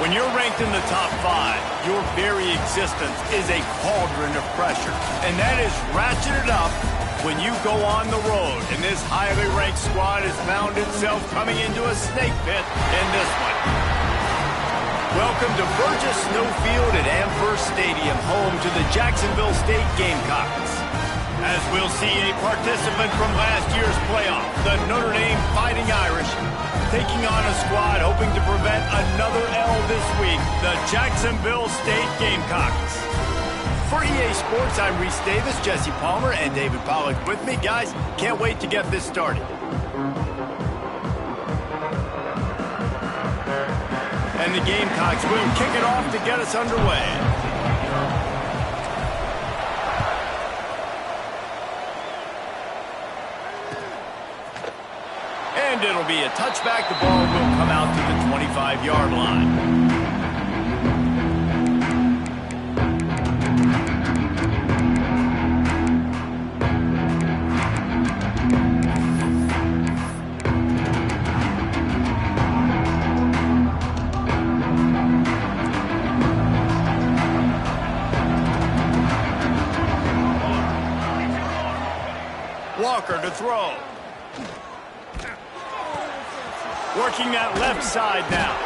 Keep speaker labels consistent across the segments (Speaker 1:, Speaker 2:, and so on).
Speaker 1: When you're ranked in the top 5, your very existence is a cauldron of pressure. And that is ratcheted up when you go on the road. And this highly ranked squad has found itself coming into a snake pit in this one. Welcome to Burgess Snowfield at Amherst Stadium, home to the Jacksonville State Gamecocks. As we'll see a participant from last year's playoff, the Notre Dame Fighting Irish, taking on a squad hoping to prevent another L this week, the Jacksonville State Gamecocks. For EA Sports, I'm Reese Davis, Jesse Palmer, and David Pollack with me. Guys, can't wait to get this started. And the Gamecocks will kick it off to get us underway. And it'll be a touchback. The ball will come out to the 25-yard line. Walker to throw. Working that left side now.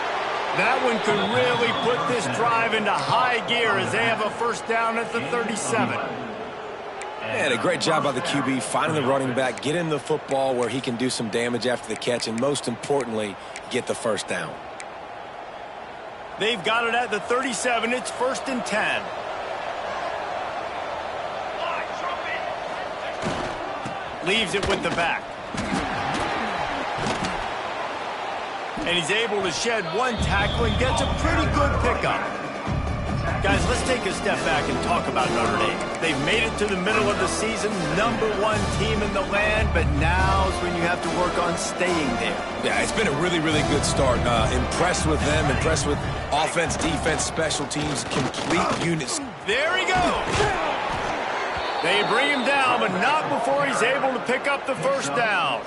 Speaker 1: That one could really put this drive into high gear as they have a first down at the 37.
Speaker 2: And a great job by the QB finding the running back, getting the football where he can do some damage after the catch, and most importantly, get the first down.
Speaker 1: They've got it at the 37. It's 1st and 10. Leaves it with the back. And he's able to shed one tackle and gets a pretty good pickup. Guys, let's take a step back and talk about Notre Dame. They've made it to the middle of the season, #1 team in the land, but now's when you have to work on staying there.
Speaker 2: Yeah, it's been a really, really good start. Impressed with them, impressed with offense, defense, special teams, complete units.
Speaker 1: There he goes. They bring him down, but not before he's able to pick up the first down.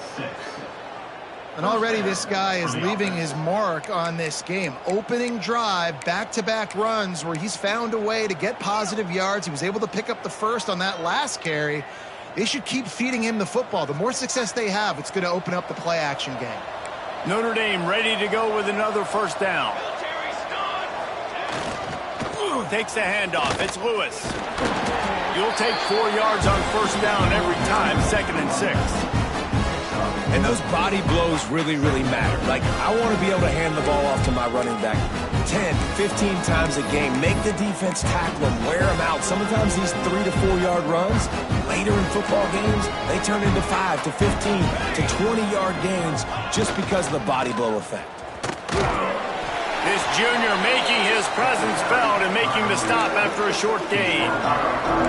Speaker 3: And already this guy is leaving his mark on this game. Opening drive, back-to-back runs where he's found a way to get positive yards. He was able to pick up the first on that last carry. They should keep feeding him the football. The more success they have, it's going to open up the play-action game.
Speaker 1: Notre Dame ready to go with another first down. Takes the handoff. It's Lewis. You'll take 4 yards on first down every time, 2nd and 6.
Speaker 2: And those body blows really, really matter. Like, I want to be able to hand the ball off to my running back 10, 15 times a game. Make the defense tackle them, wear them out. Sometimes these 3 to 4 yard runs, later in football games, they turn into 5 to 15 to 20-yard gains just because of the body blow effect.
Speaker 1: This junior making his presence felt and making the stop after a short gain.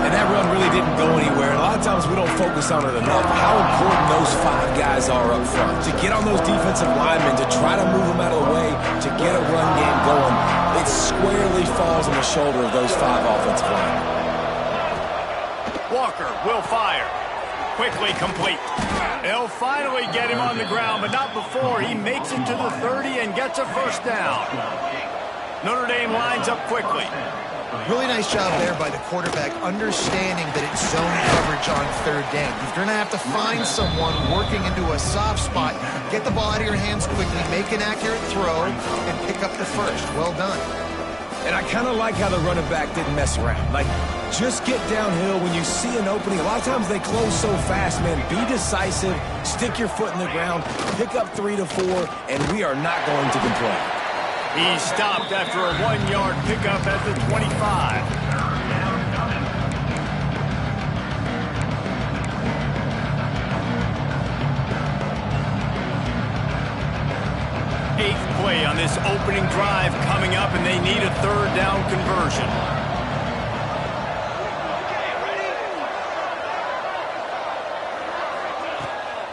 Speaker 2: And that run really didn't go anywhere. And a lot of times we don't focus on it enough, how important those 5 guys are up front. To get on those defensive linemen, to try to move them out of the way, to get a run game going, it squarely falls on the shoulder of those 5 offensive linemen.
Speaker 1: Walker will fire. Quickly complete. They'll finally get him on the ground, but not before he makes it to the 30 and gets a first down. Notre Dame lines up quickly.
Speaker 3: Really nice job there by the quarterback, understanding that it's zone coverage on 3rd down. You're going to have to find someone working into a soft spot, get the ball out of your hands quickly, make an accurate throw, and pick up the first. Well done.
Speaker 2: And I kind of like how the running back didn't mess around. Like, just get downhill when you see an opening. A lot of times they close so fast, man. Be decisive, stick your foot in the ground, pick up 3 to 4, and we are not going to complain.
Speaker 1: He stopped after a 1-yard pickup at the 25. Eighth play on this opening drive coming up, and they need a 3rd down conversion.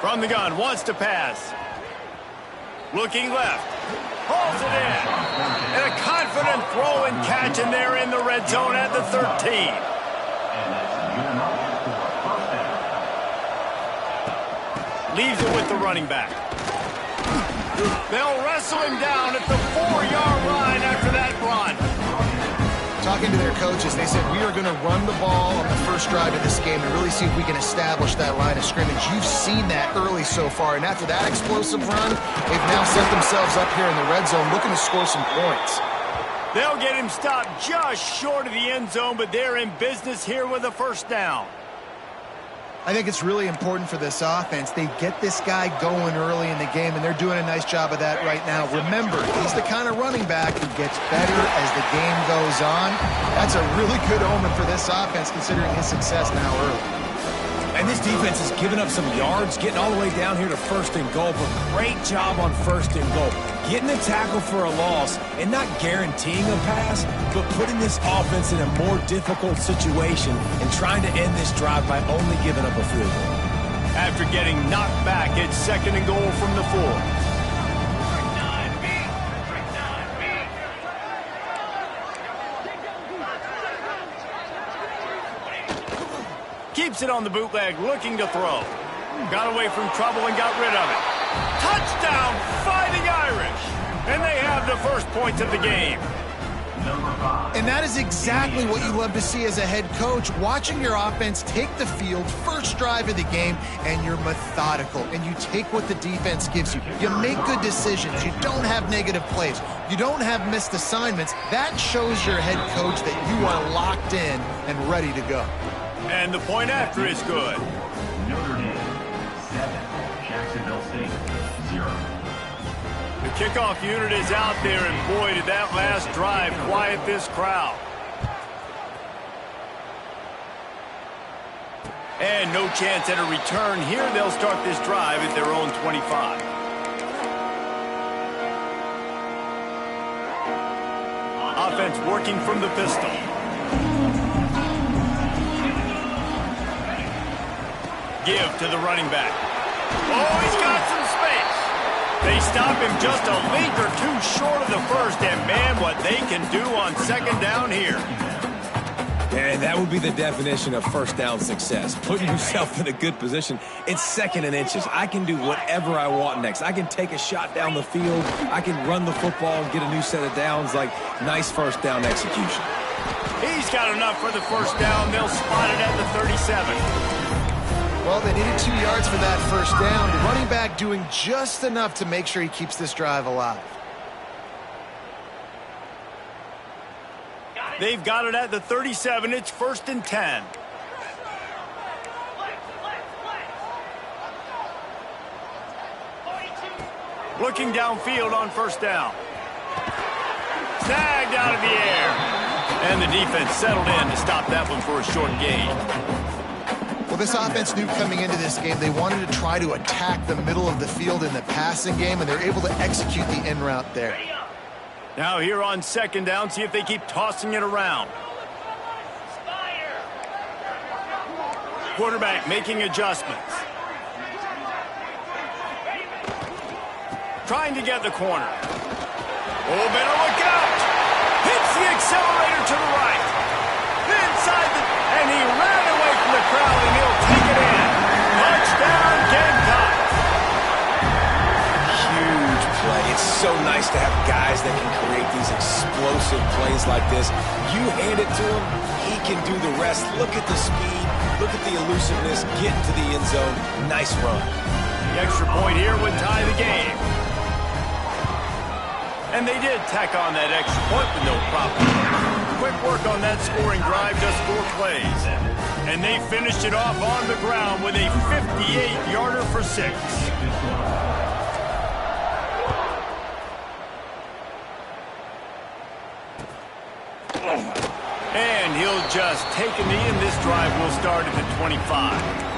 Speaker 1: From the gun, wants to pass. Looking left. Hauls it in. And a confident throw and catch, and they're in the red zone at the 13. Leaves it with the running back. They'll wrestle him down at the 4-yard line after that
Speaker 3: Talking to their coaches, they said, we are going to run the ball on the first drive of this game and really see if we can establish that line of scrimmage. You've seen that early so far, and after that explosive run, they've now set themselves up here in the red zone looking to score some points.
Speaker 1: They'll get him stopped just short of the end zone, but they're in business here with a first down.
Speaker 3: I think it's really important for this offense. They get this guy going early in the game, and they're doing a nice job of that right now. Remember, he's the kind of running back who gets better as the game goes on. That's a really good omen for this offense, considering his success now early.
Speaker 2: And this defense has given up some yards, getting all the way down here to first and goal, but great job on first and goal. Getting a tackle for a loss and not guaranteeing a pass, but putting this offense in a more difficult situation and trying to end this drive by only giving up a field goal.
Speaker 1: After getting knocked back, it's second and goal from the 4. Keeps it on the bootleg, looking to throw. Got away from trouble and got rid of it. Touchdown, Fighting Irish! And they have the first points of the game.
Speaker 3: And that is exactly what you love to see as a head coach, watching your offense take the field, first drive of the game, and you're methodical, and you take what the defense gives you. You make good decisions. You don't have negative plays. You don't have missed assignments. That shows your head coach that you are locked in and ready to go.
Speaker 1: And the point after is good.
Speaker 4: Notre Dame, 7. Jacksonville State, 0.
Speaker 1: The kickoff unit is out there, and boy, did that last drive quiet this crowd. And no chance at a return here. They'll start this drive at their own 25. Offense working from the pistol. Give to the running back. Oh, he's got some space. They stop him just a league or two short of the first, and man, what they can do on second down here.
Speaker 2: And that would be the definition of first down success. Putting yourself in a good position. It's second and inches. I can do whatever I want next. I can take a shot down the field. I can run the football and get a new set of downs. Like, nice first down execution.
Speaker 1: He's got enough for the first down. They'll spot it at the 37.
Speaker 3: Well, they needed 2 yards for that first down. The running back doing just enough to make sure he keeps this drive alive.
Speaker 1: They've got it at the 37. It's first and 10. Looking downfield on first down. Snagged out of the air. And the defense settled in to stop that one for a short gain.
Speaker 3: Well, this offense knew coming into this game they wanted to try to attack the middle of the field in the passing game, and they're able to execute the in route there.
Speaker 1: Now here on second down, see if they keep tossing it around. Quarterback making adjustments. Trying to get the corner. Oh, better look out! Hits the accelerator to the right. Inside the... and he ran away from the crowd, and he'll take it in. Touchdown, Gamecocks!
Speaker 2: Huge play. It's so nice to have guys that can create these explosive plays like this. You hand it to him, he can do the rest. Look at the speed. Look at the elusiveness. Get into the end zone. Nice run.
Speaker 1: The extra point here would tie the game. And they did tack on that extra point with no problem. Quick work on that scoring drive, just 4 plays. And they finished it off on the ground with a 58-yarder for 6. And he'll just take a knee, and this drive will start at the 25.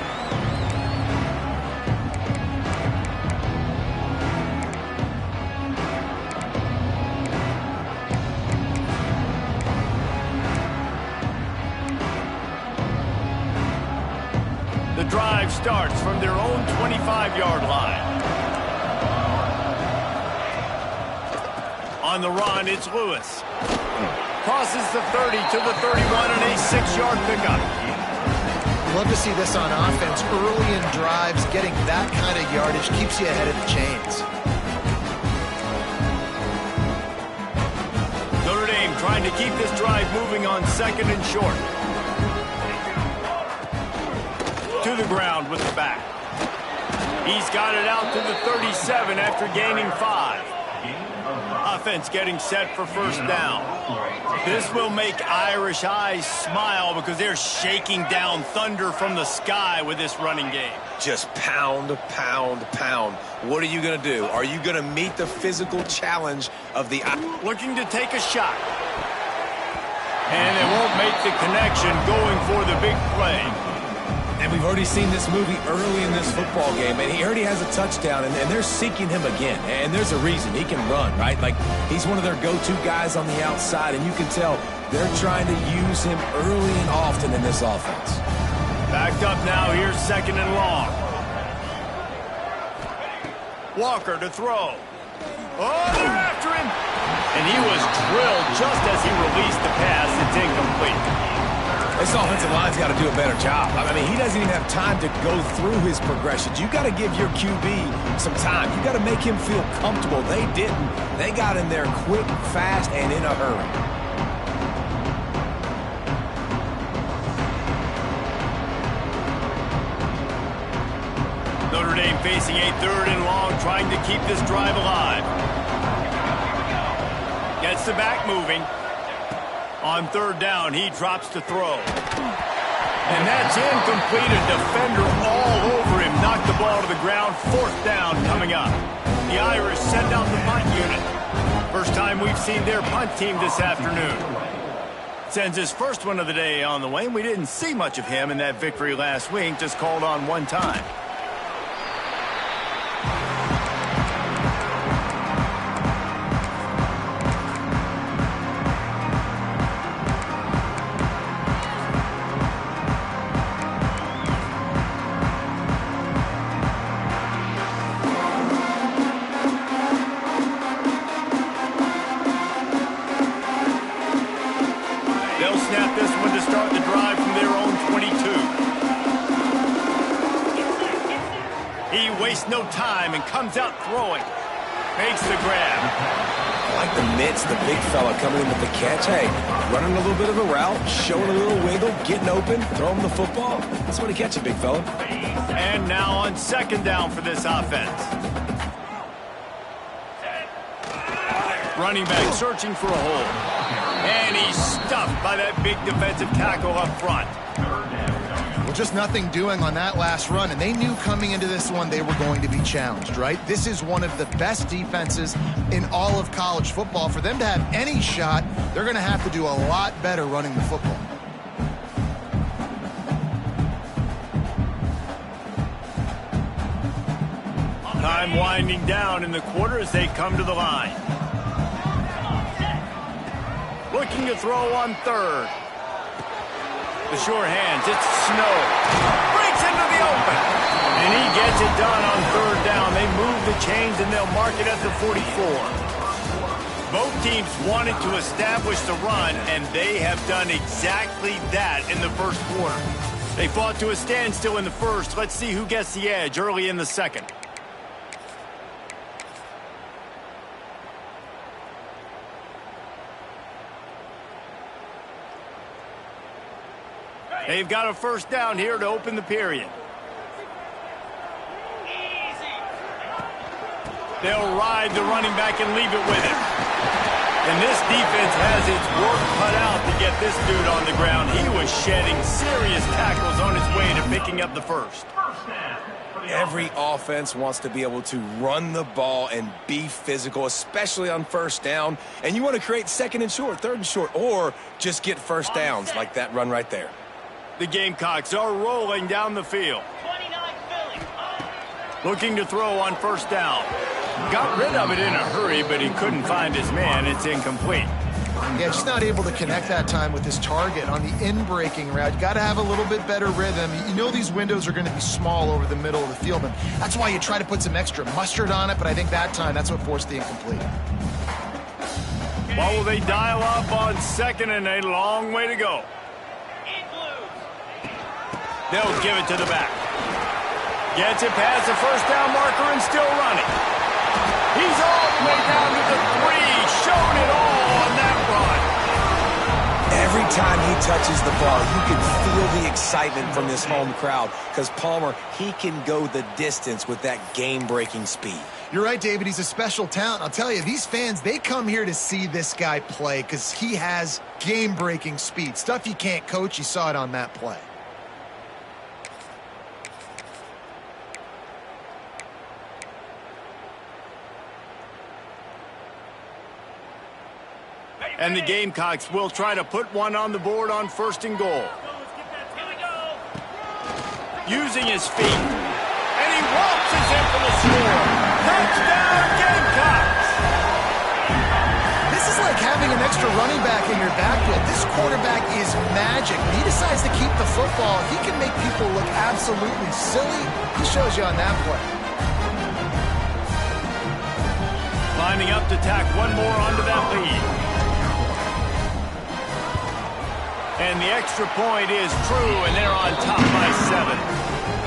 Speaker 1: The drive starts from their own 25-yard line. On the run, it's Lewis. Crosses the 30 to the 31 and a 6-yard pickup.
Speaker 3: Love to see this on offense. Early in drives, getting that kind of yardage keeps you ahead of the chains.
Speaker 1: Notre Dame trying trying to keep this drive moving on 2nd and short. To the ground with the back. He's got it out to the 37 after gaining 5. Offense getting set for 1st down. This will make Irish eyes smile because they're shaking down thunder from the sky with this running game.
Speaker 2: Just pound, pound, pound. What are you going to do? Are you going to meet the physical challenge of the...
Speaker 1: Looking to take a shot. And they won't make the connection going for the big play.
Speaker 2: And we've already seen this movie early in this football game, and he already has a touchdown, and they're seeking him again. And there's a reason. He can run, right? Like, he's one of their go-to guys on the outside, and you can tell they're trying to use him early and often in this offense.
Speaker 1: Backed up now, here's 2nd and long. Walker to throw. Oh, they're after him! And he was drilled just as he released the pass. It's incomplete.
Speaker 2: This offensive line's got to do a better job. I mean, he doesn't even have time to go through his progressions. You got to give your QB some time. You got to make him feel comfortable. They didn't. They got in there quick, fast, and in a hurry.
Speaker 1: Notre Dame facing a 3rd and long, trying to keep this drive alive. Gets the back moving. On 3rd down, he drops to throw. And that's incomplete. A defender all over him. Knocked the ball to the ground. 4th down coming up. The Irish send out the punt unit. First time we've seen their punt team this afternoon. Sends his first one of the day on the way. We didn't see much of him in that victory last week. Just called on one time. No time and comes out throwing. Makes the grab.
Speaker 2: I like the mitts, the big fella coming in with the catch. Hey, running a little bit of a route, showing a little wiggle, getting open, throw him the football. That's what he catches, big fella.
Speaker 1: And now on 2nd down for this offense. Running back searching for a hole. And he's stuffed by that big defensive tackle up front.
Speaker 3: Just nothing doing on that last run, and they knew coming into this one they were going to be challenged, right? This is one of the best defenses in all of college football. For them to have any shot, they're going to have to do a lot better running the football.
Speaker 1: Time winding down in the quarter as they come to the line. Looking to throw on 3rd. The sure hands, it's Snow. Breaks into the open. And he gets it done on 3rd down. They move the chains and they'll mark it at the 44. Both teams wanted to establish the run, and they have done exactly that in the 1st quarter. They fought to a standstill in the 1st. Let's see who gets the edge early in the 2nd. They've got a 1st down here to open the period. They'll ride the running back and leave it with him. And this defense has its work cut out to get this dude on the ground. He was shedding serious tackles on his way to picking up the 1st.
Speaker 2: Every offense wants to be able to run the ball and be physical, especially on 1st down. And you want to create 2nd and short, 3rd and short, or just get 1st downs like that run right there.
Speaker 1: The Gamecocks are rolling down the field. Looking to throw on 1st down. Got rid of it in a hurry, but he couldn't find his man. It's incomplete.
Speaker 3: Yeah, just not able to connect that time with his target on the in-breaking route. You got to have a little bit better rhythm. You know these windows are going to be small over the middle of the field, and that's why you try to put some extra mustard on it, but I think that time that's what forced the incomplete.
Speaker 1: While they dial up on 2nd and a long way to go. They'll give it to the back. Gets it past the 1st down marker and still running. He's all the way down to the 3, showing it all on that run.
Speaker 2: time he touches the ball, you can feel the excitement from this home crowd because Palmer, he can go the distance with that game-breaking speed.
Speaker 3: You're right, David. He's a special talent. I'll tell you, these fans, they come here to see this guy play because he has game-breaking speed. Stuff you can't coach. You saw it on that play.
Speaker 1: And the Gamecocks will try to put one on the board on 1st and goal. Using his feet. And he waltzes in for the score. Touchdown, Gamecocks!
Speaker 3: This is like having an extra running back in your backfield. This quarterback is magic. When he decides to keep the football, he can make people look absolutely silly. He shows you on that play.
Speaker 1: Lining up to tack one more onto that lead. And the extra point is true, and they're on top by 7.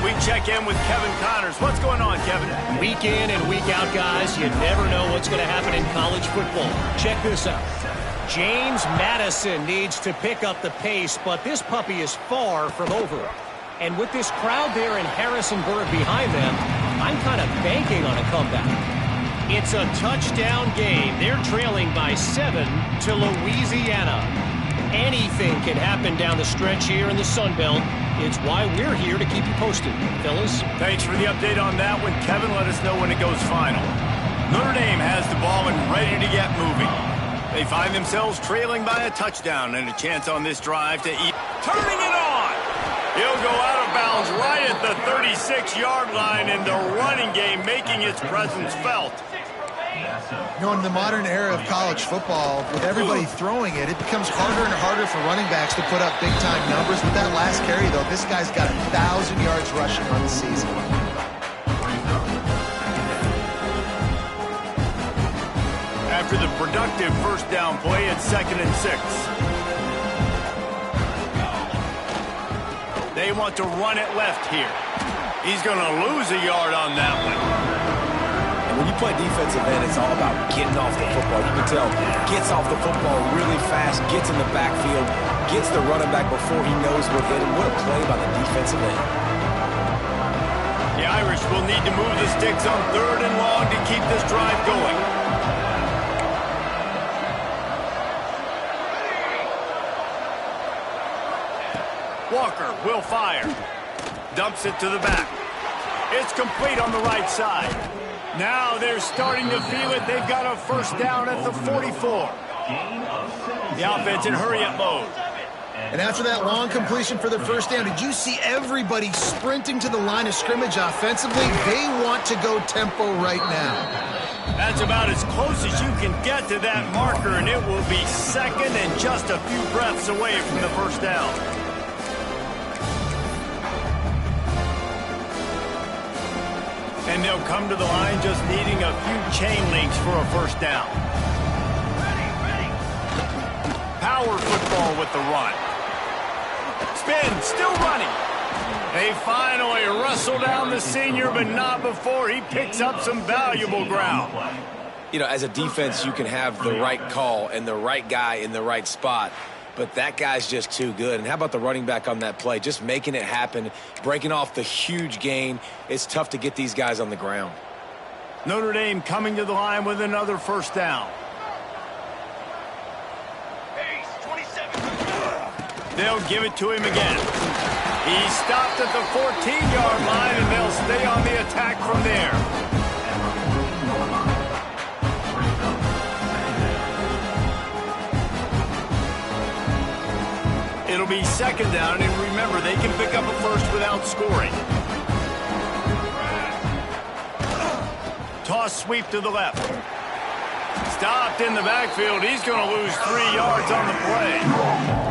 Speaker 1: We check in with Kevin Connors. What's going on, Kevin?
Speaker 5: Week in and week out, guys, you never know what's going to happen in college football. Check this out. James Madison needs to pick up the pace, but this puppy is far from over. And with this crowd there in Harrisonburg behind them, I'm kind of banking on a comeback. It's a touchdown game. They're trailing by 7 to Louisiana. Anything can happen down the stretch here in the Sun Belt. It's why we're here to keep you posted, fellas.
Speaker 1: Thanks for the update on that one, Kevin. Let us know when it goes final. Notre Dame has the ball and ready to get moving. They find themselves trailing by a touchdown and a chance on this drive to eat. Turning it on! He'll go out of bounds right at the 36-yard line, and the running game making its presence felt.
Speaker 3: You know, in the modern era of college football, with everybody throwing it, it becomes harder and harder for running backs to put up big-time numbers. With that last carry, though, this guy's got 1,000 yards rushing on the season.
Speaker 1: After the productive first down play, it's 2nd and 6. They want to run it left here. He's going to lose a yard on that one.
Speaker 2: When you play defensive end, it's all about getting off the football. You can tell, gets off the football really fast, gets in the backfield, gets the running back before he knows we're hitting. What a play by the defensive end.
Speaker 1: The Irish will need to move the sticks on 3rd and long to keep this drive going. Walker will fire. Dumps it to the back. It's complete on the right side. Now they're starting to feel it. They've got a first down at the 44. The offense in hurry-up mode.
Speaker 3: And after that long completion for the first down, did you see everybody sprinting to the line of scrimmage offensively? They want to go tempo right now.
Speaker 1: That's about as close as you can get to that marker, and it will be 2nd and just a few breaths away from the first down. And they'll come to the line just needing a few chain links for a first down. Power football with the run. Spin, still running. They finally wrestle down the senior, but not before he picks up some valuable ground.
Speaker 2: You know, as a defense, you can have the right call and the right guy in the right spot, but that guy's just too good. And how about the running back on that play? Just making it happen, breaking off the huge gain. It's tough to get these guys on the ground.
Speaker 1: Notre Dame coming to the line with another first down. They'll give it to him again. He stopped at the 14-yard line, and they'll stay on the attack from there. It'll be 2nd down, and remember, they can pick up a first without scoring. Toss sweep to the left. Stopped in the backfield. He's going to lose 3 yards on the play.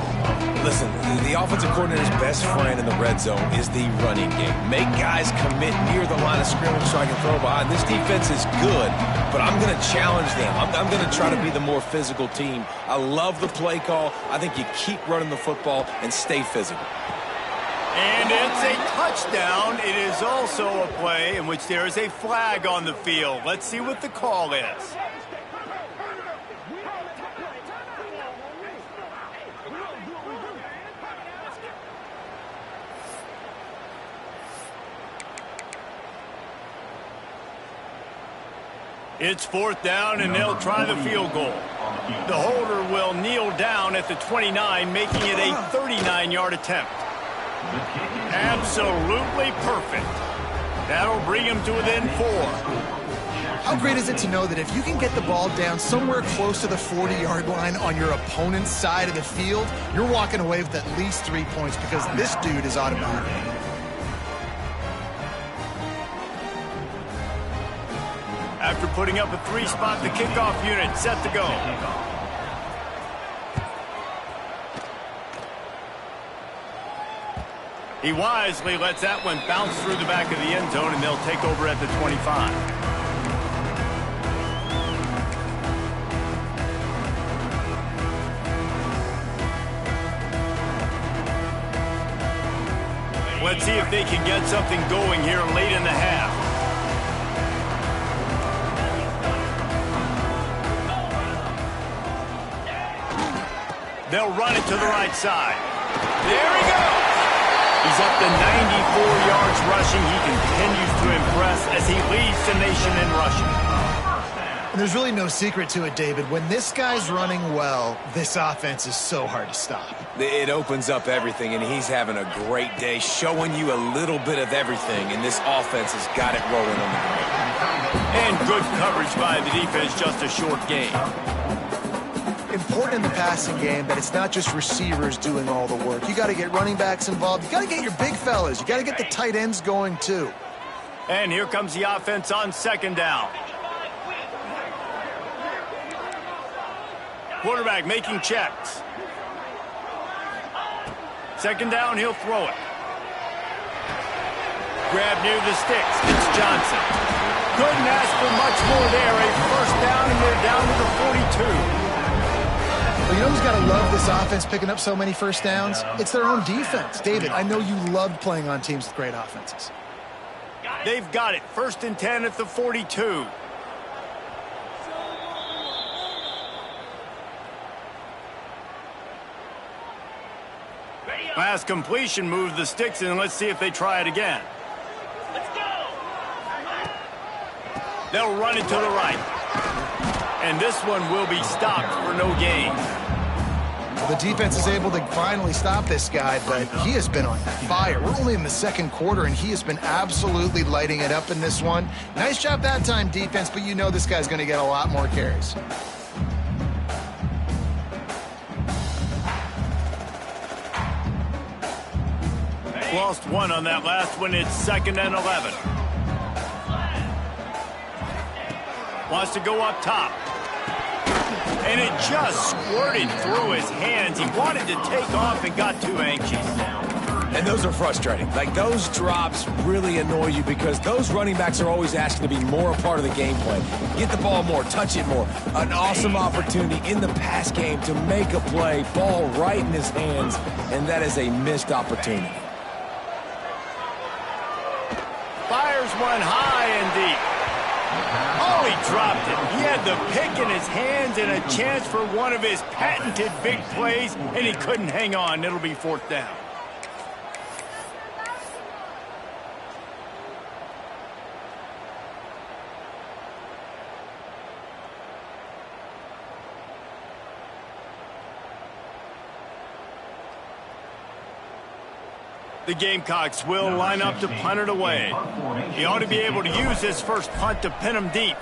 Speaker 2: Listen, the offensive coordinator's best friend in the red zone is the running game. Make guys commit near the line of scrimmage so I can throw behind. This defense is good, but I'm going to challenge them. I'm going to try to be the more physical team. I love the play call. I think you keep running the football and stay physical.
Speaker 1: And it's a touchdown. It is also a play in which there is a flag on the field. Let's see what the call is. It's 4th down, and they'll try the field goal. The holder will kneel down at the 29, making it a 39-yard attempt. Absolutely perfect. That'll bring him to within 4.
Speaker 3: How great is it to know that if you can get the ball down somewhere close to the 40-yard line on your opponent's side of the field, you're walking away with at least 3 points because this dude is automatic.
Speaker 1: After putting up a 3-spot, the kickoff unit set to go. He wisely lets that one bounce through the back of the end zone, and they'll take over at the 25. Let's see if they can get something going here late in the half. They'll run it to the right side. There he goes. He's up to 94 yards rushing. He continues to impress as he leads the nation in rushing.
Speaker 3: And there's really no secret to it, David. When this guy's running well, this offense is so hard to stop.
Speaker 2: It opens up everything, and he's having a great day, showing you a little bit of everything, and this offense has got it rolling on the ground.
Speaker 1: And good coverage by the defense, just a short gain.
Speaker 3: Important in the passing game that it's not just receivers doing all the work. You got to get running backs involved. You got to get your big fellas. You got to get the tight ends going too.
Speaker 1: And here comes the offense on 2nd down. Quarterback making checks. 2nd down, he'll throw it. Grab near the sticks. It's Johnson. Couldn't ask for much more there. A 1st down, and they're down to the 42.
Speaker 3: Well, you know who's got to love this offense picking up so many 1st downs? It's their own defense. David, I know you loved playing on teams with great offenses.
Speaker 1: They've got it. 1st and 10 at the 42. Last completion moved the sticks in. Let's see if they try it again. They'll run it to the right. And this one will be stopped for no gain.
Speaker 3: Well, the defense is able to finally stop this guy, but he has been on fire. We're only in the 2nd quarter, and he has been absolutely lighting it up in this one. Nice job that time, defense, but you know this guy's going to get a lot more carries.
Speaker 1: Lost one on that last one. It's 2nd and 11. Wants to go up top. And it just squirted through his hands. He wanted to take off and got too anxious.
Speaker 2: And those are frustrating. Like, those drops really annoy you because those running backs are always asking to be more a part of the game play. Get the ball more, touch it more. An awesome opportunity in the pass game to make a play, ball right in his hands, and that is a missed opportunity.
Speaker 1: Fires one high and deep. Oh, he dropped it. He had the pick in his hands and a chance for one of his patented big plays, and he couldn't hang on. It'll be 4th down. The Gamecocks will line up to punt it away. He ought to be able to use his first punt to pin him deep.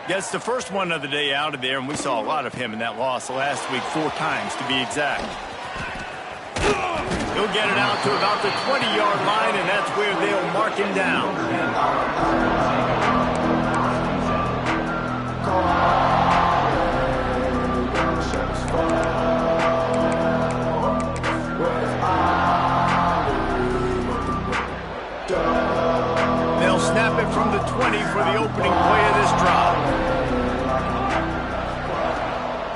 Speaker 1: Gets the first one of the day out of there, and we saw a lot of him in that loss last week, 4 times to be exact. He'll get it out to about the 20-yard line, and that's where they'll mark him down. Snap it from the 20 for the opening play of this drive.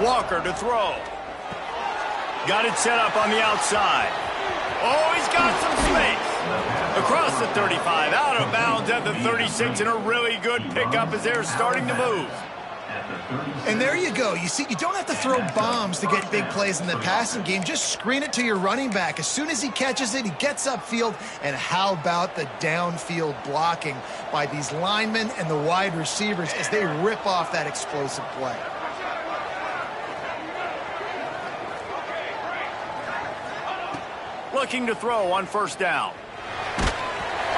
Speaker 1: Walker to throw. Got it set up on the outside. Oh, he's got some space. Across the 35, out of bounds at the 36, and a really good pickup as they're starting to move.
Speaker 3: And there you go. You see, you don't have to throw bombs to get big plays in the passing game. Just screen it to your running back. As soon as he catches it, he gets upfield. And how about the downfield blocking by these linemen and the wide receivers as they rip off that explosive play?
Speaker 1: Looking to throw on first down.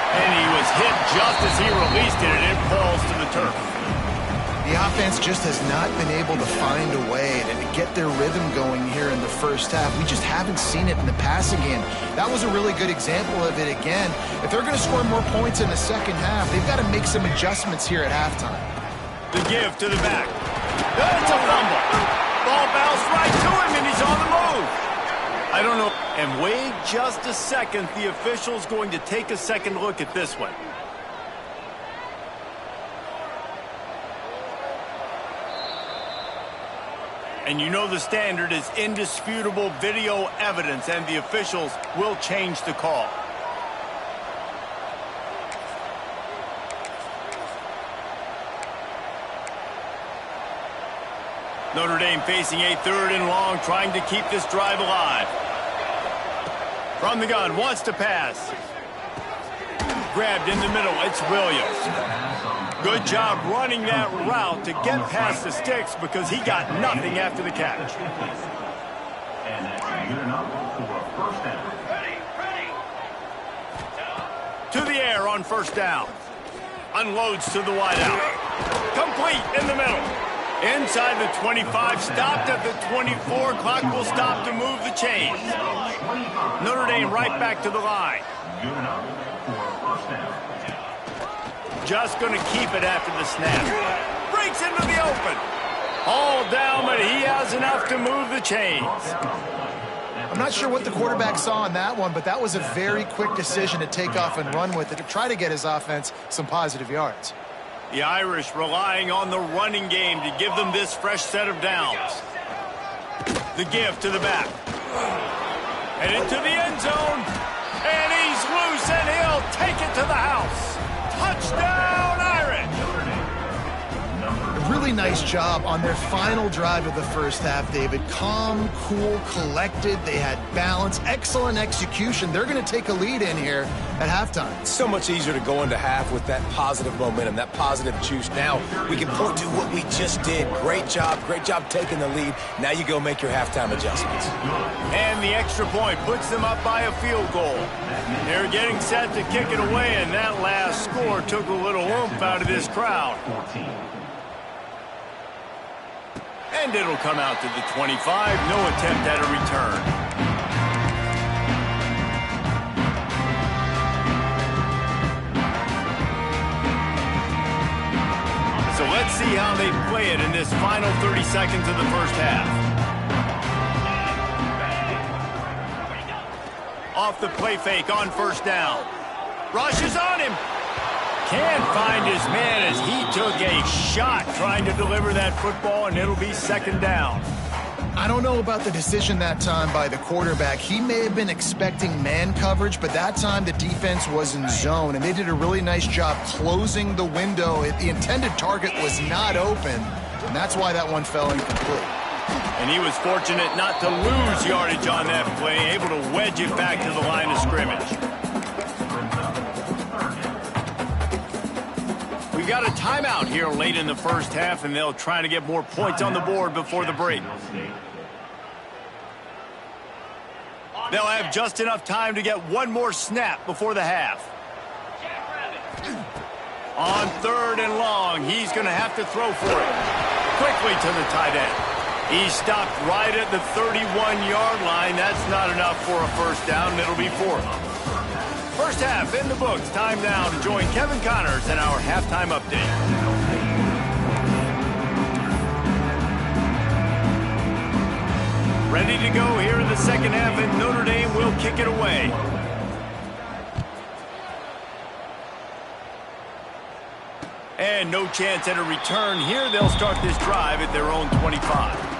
Speaker 1: And he was hit just as he released it, and it falls to the turf.
Speaker 3: The offense just has not been able to find a way to get their rhythm going here in the first half. We just haven't seen it in the passing game. That was a really good example of it again. If they're going to score more points in the second half, they've got to make some adjustments here at halftime.
Speaker 1: The give to the back. That's a fumble. Ball bounced right to him, and he's on the move. I don't know. And wait just a second. The official's going to take a second look at this one. And you know the standard is indisputable video evidence, and the officials will change the call. Notre Dame facing a 3rd and long, trying to keep this drive alive. From the gun, wants to pass. Grabbed in the middle, it's Williams. Good job running that route to get past the sticks because he got nothing after the catch.
Speaker 4: And that's good enough for a first down.
Speaker 1: To the air on first down. Unloads to the wideout. Complete in the middle. Inside the 25, stopped at the 24. Clock will stop to move the chains. Notre Dame right back to the line.
Speaker 4: Good enough for a first down.
Speaker 1: Just going to keep it after the snap. Breaks into the open. All down, but he has enough to move the chains.
Speaker 3: I'm not sure what the quarterback saw on that one, but that was a very quick decision to take off and run with it to try to get his offense some positive yards.
Speaker 1: The Irish relying on the running game to give them this fresh set of downs. The give to the back. And into the end zone. And he's loose, and he'll take it to the house. Touchdown, Irish!
Speaker 3: A really nice job on their final drive of the first half, David. Calm, cool, collected. They had balance, excellent execution. They're going to take a lead in here at halftime.
Speaker 2: It's so much easier to go into half with that positive momentum, that positive juice. Now we can point to what we just did. Great job taking the lead. Now you go make your halftime adjustments.
Speaker 1: And the extra point puts them up by a field goal. They're getting set to kick it away, and that last score took a little oomph out of this crowd. And it'll come out to the 25. No attempt at a return. So let's see how they play it in this final 30 seconds of the first half. Off the play fake on first down. Rush is on him. Can't find his man as he took a shot trying to deliver that football, and it'll be second down.
Speaker 3: I don't know about the decision that time by the quarterback. He may have been expecting man coverage, but that time the defense was in zone, and they did a really nice job closing the window. The intended target was not open, and that's why that one fell incomplete.
Speaker 1: And he was fortunate not to lose yardage on that play, able to wedge it back to the line of scrimmage. We got a timeout here late in the first half, and they'll try to get more points on the board before the break. They'll have just enough time to get one more snap before the half. On 3rd and long, he's going to have to throw for it. Quickly to the tight end. He stopped right at the 31-yard line. That's not enough for a first down. It'll be 4th. First half in the books. Time now to join Kevin Connors in our halftime update. Ready to go here in the second half, and Notre Dame will kick it away. And no chance at a return here. They'll start this drive at their own 25.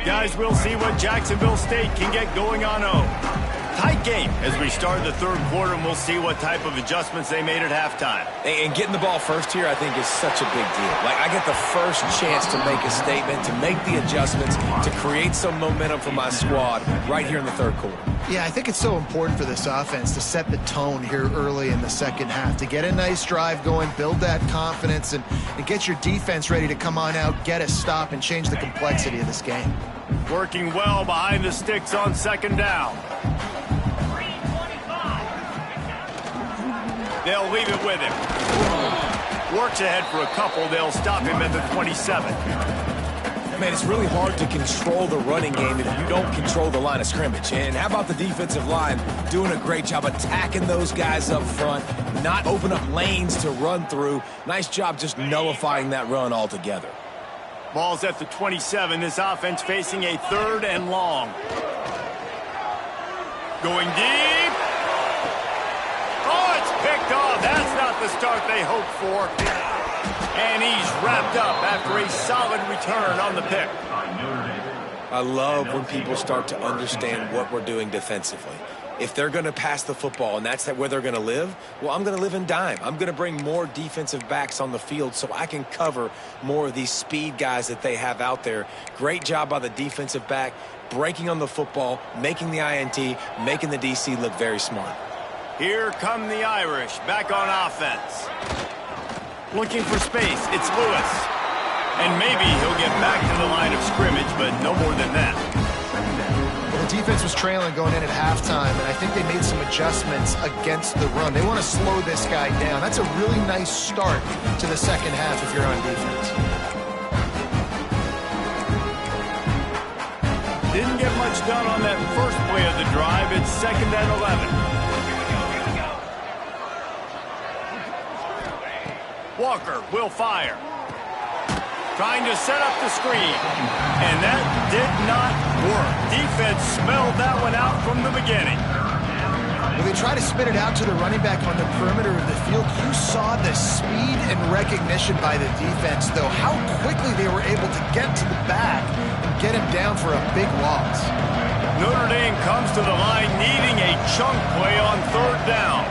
Speaker 1: Guys, we'll see what Jacksonville State can get going on O. Tight game as we start the third quarter, and we'll see what type of adjustments they made at halftime.
Speaker 2: And getting the ball first here, I think, is such a big deal. Like, I get the first chance to make a statement, to make the adjustments, to create some momentum for my squad right here in the third quarter.
Speaker 3: Yeah, I think it's so important for this offense to set the tone here early in the second half, to get a nice drive going, build that confidence, and get your defense ready to come on out, get a stop, and change the complexity of this game.
Speaker 1: Working well behind the sticks on second down. They'll leave it with him. Works ahead for a couple. They'll stop him at the 27.
Speaker 2: Man, it's really hard to control the running game if you don't control the line of scrimmage. And how about the defensive line doing a great job attacking those guys up front, not open up lanes to run through. Nice job just nullifying that run altogether.
Speaker 1: Ball's at the 27. This offense facing a third and long. Going deep. Oh, it's picked off. That's not the start they hoped for. And he's wrapped up after a solid return on the pick.
Speaker 2: I love when people start to understand what we're doing defensively. If they're going to pass the football and that's where they're going to live, well, I'm going to live in dime. I'm going to bring more defensive backs on the field so I can cover more of these speed guys that they have out there. Great job by the defensive back, breaking on the football, making the INT, making the DC look very smart.
Speaker 1: Here come the Irish, back on offense. Looking for space, it's Lewis. And maybe he'll get back to the line of scrimmage, but no more than that.
Speaker 3: Well, the defense was trailing going in at halftime, and I think they made some adjustments against the run. They want to slow this guy down. That's a really nice start to the second half if you're on defense.
Speaker 1: Didn't get much done on that first play of the drive. It's second and 11. Walker will fire. Trying to set up the screen. And that did not work. Defense smelled that one out from the beginning.
Speaker 3: When they try to spin it out to the running back on the perimeter of the field, you saw the speed and recognition by the defense, though, how quickly they were able to get to the back and get him down for a big loss.
Speaker 1: Notre Dame comes to the line needing a chunk play on third down.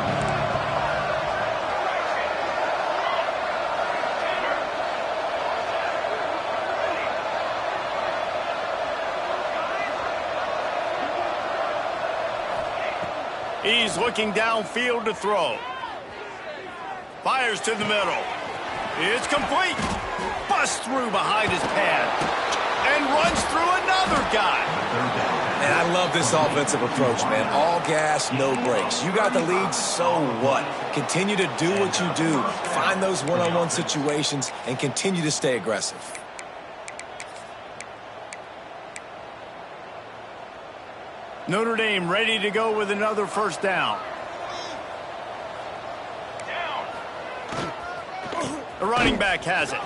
Speaker 1: He's looking downfield to throw. Fires to the middle. It's complete. Busts through behind his pad. And runs through another guy.
Speaker 2: And I love this offensive approach, man. All gas, no brakes. You got the lead, so what? Continue to do what you do. Find those one-on-one situations and continue to stay aggressive.
Speaker 1: Notre Dame ready to go with another first down. The running back has it.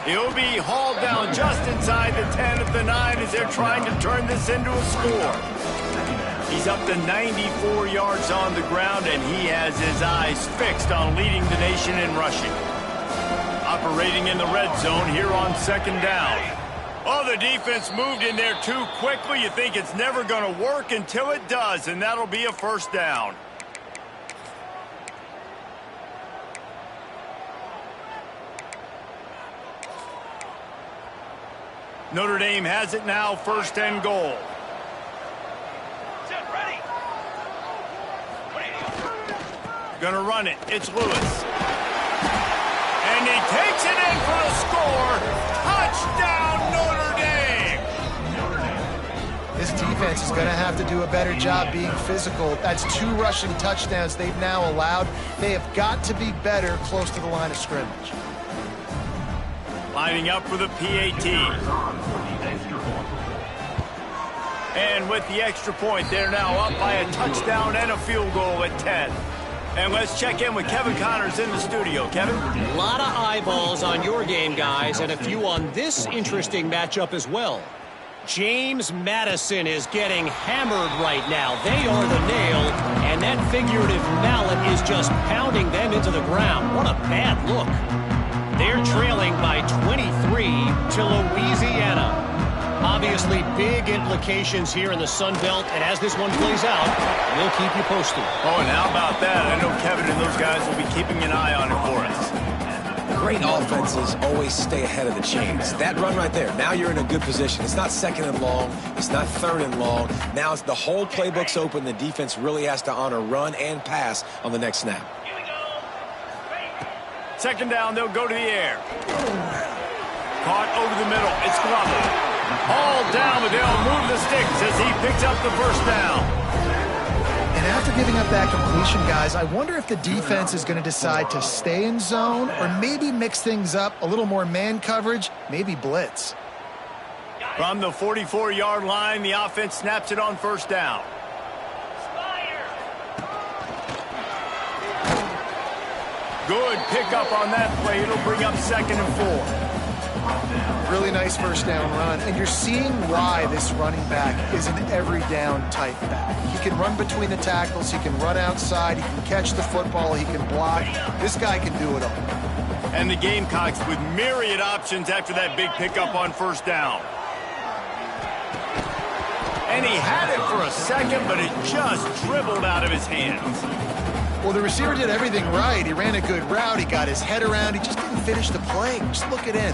Speaker 1: He'll be hauled down just inside the 10 of the 9 as they're trying to turn this into a score. He's up to 94 yards on the ground, and he has his eyes fixed on leading the nation in rushing. Operating in the red zone here on second down. Oh, the defense moved in there too quickly. You think it's never going to work until it does, and that'll be a first down. Notre Dame has it now, first and goal. Gonna run it. It's Lewis. And he takes it in for a score. Touchdown, Notre Dame!
Speaker 3: This defense is going to have to do a better job being physical. That's 2 rushing touchdowns they've now allowed. They have got to be better close to the line of scrimmage.
Speaker 1: Lining up for the PAT. And with the extra point, they're now up by a touchdown and a field goal at 10. And let's check in with Kevin Connors in the studio. Kevin?
Speaker 5: A lot of eyeballs on your game, guys, and a few on this interesting matchup as well. James Madison is getting hammered right now. They are the nail, and that figurative mallet is just pounding them into the ground. What a bad look. They're trailing by 23 to Louisiana. Obviously, big implications here in the Sun Belt, and as this one plays out, we'll keep you posted.
Speaker 1: Oh, and how about that? I know Kevin and those guys will be keeping an eye on it for us.
Speaker 2: Great offenses always stay ahead of the chains. That run right there, now you're in a good position. It's not second and long. It's not third and long. Now it's the whole playbook's open. The defense really has to honor run and pass on the next snap.
Speaker 1: Second down, they'll go to the air. Caught over the middle. It's Glover. All down, but they'll move the sticks as he picks up the first down.
Speaker 3: And after giving up that completion, guys, I wonder if the defense is going to decide to stay in zone or maybe mix things up, a little more man coverage, maybe blitz.
Speaker 1: From the 44-yard line, the offense snaps it on first down. Good pickup on that play. It'll bring up 2nd and 4.
Speaker 3: Really nice first down run, and you're seeing why this running back is an every down type back. He can run between the tackles, he can run outside, he can catch the football, he can block. This guy can do it all.
Speaker 1: And the Gamecocks with myriad options after that big pickup on first down. And he had it for a second, but it just dribbled out of his hands.
Speaker 3: Well, the receiver did everything right. He ran a good route, he got his head around, he just didn't finish the play. Just look it in.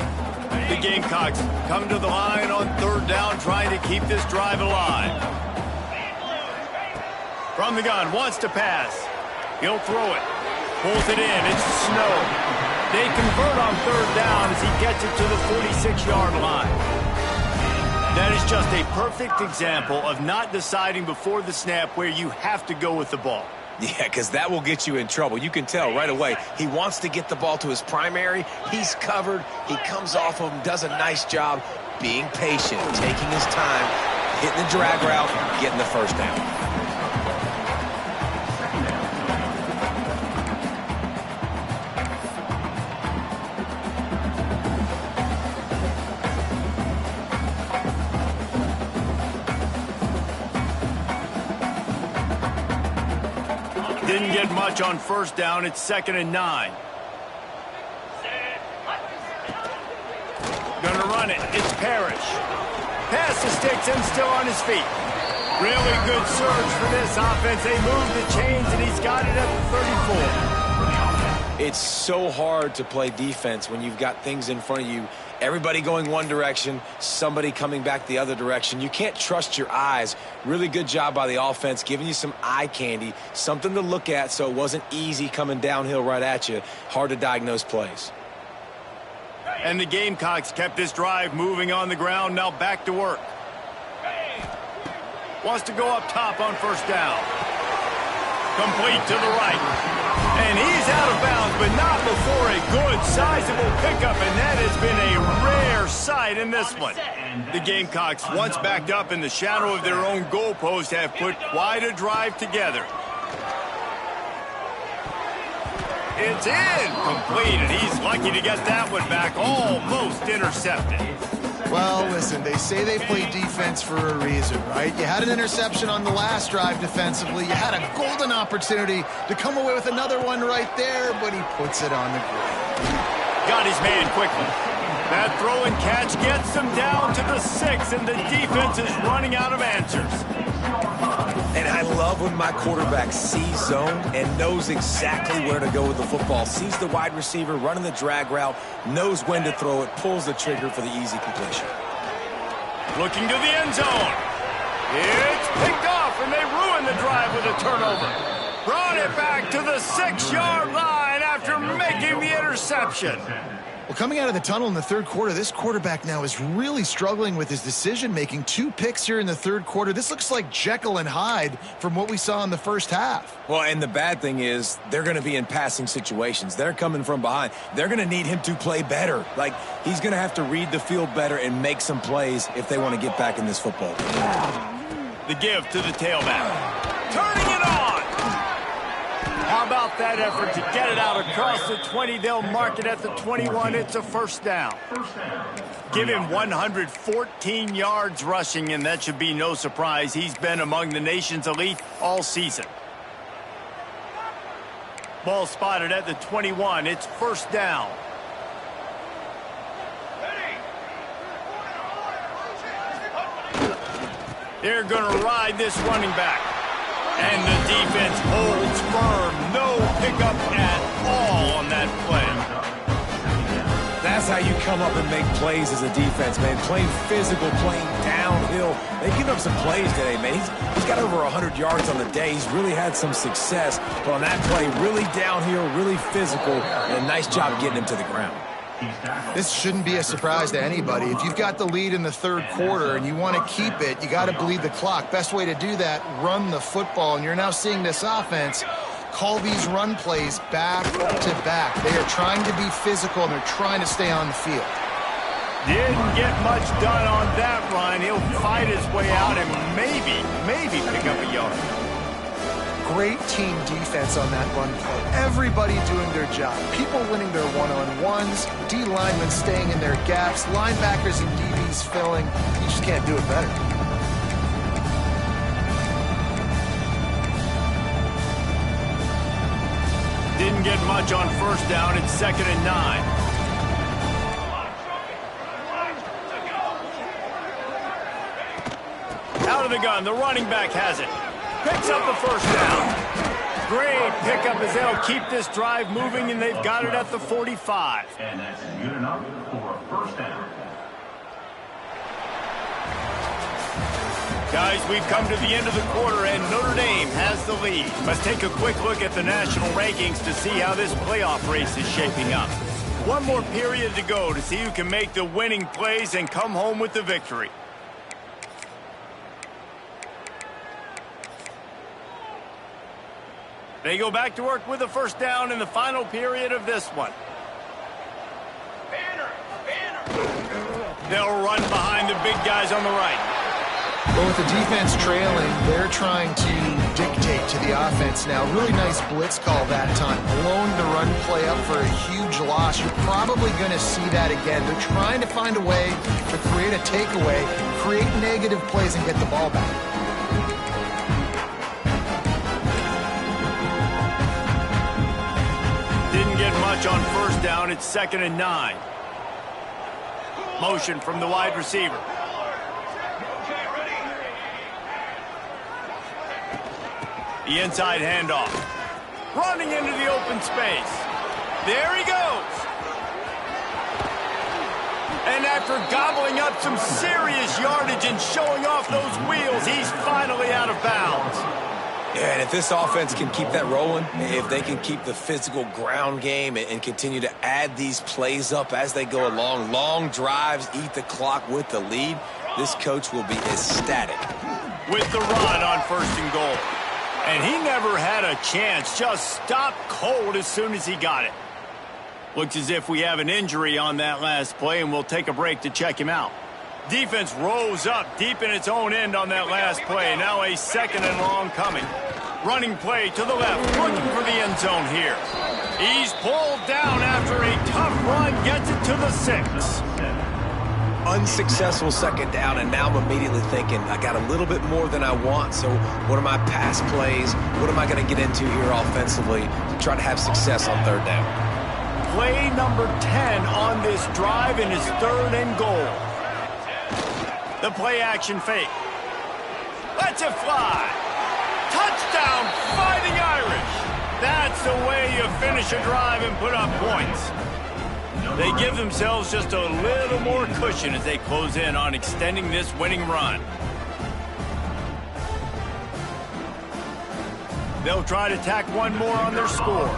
Speaker 1: The Gamecocks come to the line on third down, trying to keep this drive alive. From the gun, wants to pass. He'll throw it. Pulls it in. It's Snow. They convert on third down as he gets it to the 46-yard line. That is just a perfect example of not deciding before the snap where you have to go with the ball.
Speaker 2: Yeah, because that will get you in trouble. You can tell right away. He wants to get the ball to his primary. He's covered. He comes off of him, does a nice job being patient, taking his time, hitting the drag route, getting the first down.
Speaker 1: Didn't get much on first down. It's 2nd and 9. Gonna run it. It's Parrish. Pass the sticks and still on his feet. Really good surge for this offense. They move the chains, and he's got it at the 34.
Speaker 2: It's so hard to play defense when you've got things in front of you. Everybody going one direction, somebody coming back the other direction. You can't trust your eyes. Really good job by the offense, giving you some eye candy, something to look at so it wasn't easy coming downhill right at you. Hard to diagnose plays.
Speaker 1: And the Gamecocks kept this drive moving on the ground. Now back to work. Wants to go up top on first down. Complete to the right. And he's out of bounds, but not before a good, sizable pickup, and that has been a rare sight in this one. The Gamecocks, once backed up in the shadow of their own goalpost, have put quite a drive together. It's in, complete, and he's lucky to get that one back, almost intercepted.
Speaker 3: Well, listen, they say they play defense for a reason, right? You had an interception on the last drive defensively. You had a golden opportunity to come away with another one right there, but he puts it on the ground.
Speaker 1: Got his man quickly. That throw and catch gets them down to the 6, and the defense is running out of answers.
Speaker 2: And I love when my quarterback sees zone and knows exactly where to go with the football. Sees the wide receiver running the drag route, knows when to throw it, pulls the trigger for the easy completion.
Speaker 1: Looking to the end zone. It's picked off, and they ruin the drive with a turnover. Brought it back to the 6-yard line after making the interception.
Speaker 3: Well, coming out of the tunnel in the third quarter, this quarterback now is really struggling with his decision-making. 2 picks here in the third quarter. This looks like Jekyll and Hyde from what we saw in the first half.
Speaker 2: Well, and the bad thing is they're going to be in passing situations. They're coming from behind. They're going to need him to play better. Like, he's going to have to read the field better and make some plays if they want to get back in this football game.
Speaker 1: The give to the tailback. Turning it on. How about that effort to get it out across the 20? They'll mark it at the 21. It's a first down. Give him 114 yards rushing, and that should be no surprise. He's been among the nation's elite all season. Ball spotted at the 21. It's first down. They're going to ride this running back. And the defense holds firm. No pickup at all on that play.
Speaker 2: That's how you come up and make plays as a defense, man. Playing physical, playing downhill. They've given up some plays today, man. He's got over 100 yards on the day. He's really had some success. But on that play, really downhill, really physical, and a nice job getting him to the ground.
Speaker 3: This shouldn't be a surprise to anybody. If you've got the lead in the third quarter and you want to keep it, you got to bleed the clock. Best way to do that, run the football. And you're now seeing this offense call these run plays back to back. They are trying to be physical, and they're trying to stay on the field.
Speaker 1: Didn't get much done on that run. He'll fight his way out and maybe pick up a yard.
Speaker 3: Great team defense on that run play. Everybody doing their job. People winning their one-on-ones, D linemen staying in their gaps, linebackers and DBs filling. You just can't do it better.
Speaker 1: Didn't get much on first down. It's 2nd and 9. Out of the gun. The running back has it. Picks up the first down. Great pickup as they'll keep this drive moving, and they've got it at the 45.
Speaker 4: And that's good enough for a first down.
Speaker 1: Guys, we've come to the end of the quarter, and Notre Dame has the lead. Let's take a quick look at the national rankings to see how this playoff race is shaping up. One more period to go to see who can make the winning plays and come home with the victory. They go back to work with a first down in the final period of this one. They'll run behind the big guys on the right.
Speaker 3: Well, with the defense trailing, they're trying to dictate to the offense now. Really nice blitz call that time. Blowing the run play up for a huge loss. You're probably going to see that again. They're trying to find a way to create a takeaway, create negative plays, and get the ball back.
Speaker 1: Didn't get much on first down. It's 2nd and 9. Motion from the wide receiver. The inside handoff. Running into the open space. There he goes. And after gobbling up some serious yardage and showing off those wheels, he's finally out of bounds.
Speaker 2: Yeah, and if this offense can keep that rolling, if they can keep the physical ground game and continue to add these plays up as they go along, long drives, eat the clock with the lead, this coach will be ecstatic.
Speaker 1: With the run on 1st and goal. And he never had a chance, just stopped cold as soon as he got it. Looks as if we have an injury on that last play, and we'll take a break to check him out. Defense rose up deep in its own end on that last play. Now a 2nd and long coming. Running play to the left, looking for the end zone here. He's pulled down after a tough run, gets it to the 6.
Speaker 2: Unsuccessful 2nd down, and now I'm immediately thinking, I got a little bit more than I want, so what are my pass plays? What am I going to get into here offensively to try to have success on 3rd down?
Speaker 1: Play number 10 on this drive in his 3rd and goal. The play action fake. Lets it fly. Touchdown, Fighting Irish. That's the way you finish a drive and put up points. They give themselves just a little more cushion as they close in on extending this winning run. They'll try to tack one more on their score.